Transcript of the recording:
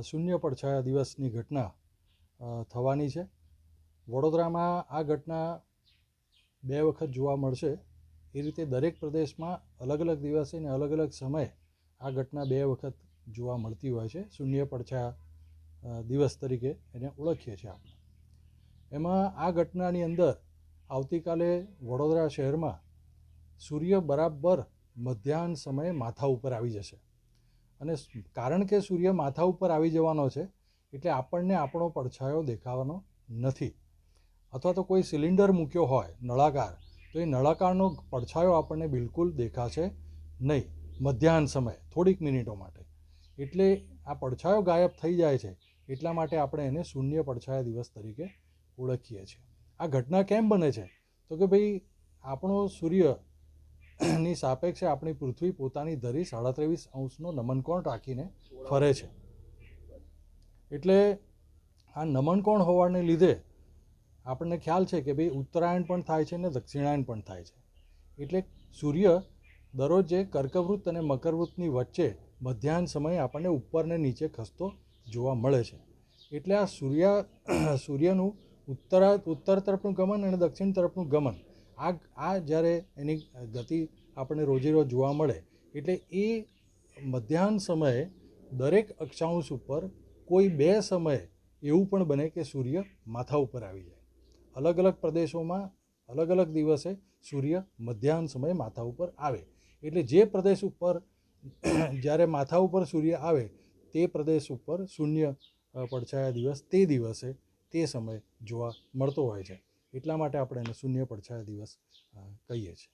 શૂન્ય પડછાયા દિવસની ઘટના થવાની છે. વડોદરામાં આ ઘટના 2 વખત જોવા મળશે. એ રીતે દરેક પ્રદેશમાં અલગ અલગ દિવસે અને અલગ અલગ સમયે આ ઘટના 2 વખત જોવા મળતી હોય છે. શૂન્ય પડછાયા દિવસ તરીકે એને ઓળખીએ છીએ આપણે. એમાં આ ઘટનાની અંદર આવતીકાલે વડોદરા શહેરમાં સૂર્ય બરાબર મધ્યાહન સમયે માથા ઉપર આવી જશે. અને કારણ કે સૂર્ય માથા ઉપર આવી જવાનો છે એટલે આપણને આપણો પડછાયો દેખાવાનો નથી. અથવા તો કોઈ સિલિન્ડર મૂક્યો હોય નળાકાર, તો એ નળાકારનો પડછાયો આપણને બિલકુલ દેખાશે નહીં મધ્યાહન સમયે થોડીક મિનિટો માટે. એટલે આ પડછાયો ગાયબ થઈ જાય છે, એટલા માટે આપણે એને શૂન્ય પડછાયા દિવસ તરીકે ઓળખીએ છીએ. આ ઘટના કેમ બને છે? તો કે ભાઈ આપણો સૂર્યની સાપેક્ષે આપણી પૃથ્વી પોતાની ધરી 23.5° નમનકોણ રાખીને ફરે છે. એટલે આ નમનકોણ હોવાને લીધે આપણને ખ્યાલ છે કે ભાઈ ઉત્તરાયણ પણ થાય છે ને દક્ષિણાયન પણ થાય છે. એટલે સૂર્ય દરરોજ કર્કવૃત્ત અને મકરવૃત્તની વચ્ચે મધ્યાહન સમયે આપણને ઉપર ને નીચે ખસતો જોવા મળે છે. એટલે આ સૂર્યનું ઉત્તર તરફનું ગમન અને દક્ષિણ તરફનું ગમન, આ જ્યારે એની ગતિ આપણને રોજેરોજ જોવા મળે, એટલે એ મધ્યાહન સમયે દરેક અક્ષાંશ ઉપર કોઈ 2 સમયે એવું પણ બને કે સૂર્ય માથા ઉપર આવી જાય. અલગ અલગ પ્રદેશોમાં અલગ અલગ દિવસે સૂર્ય મધ્યાહન સમયે માથા ઉપર આવે. એટલે જે પ્રદેશ ઉપર જ્યારે માથા ઉપર સૂર્ય આવે તે પ્રદેશ ઉપર શૂન્ય પડછાયા દિવસ તે દિવસે તે સમયે જોવા મળતો હોય છે. એટલા માટે આપણે એને શૂન્ય પડછાયા દિવસ કહીએ છીએ.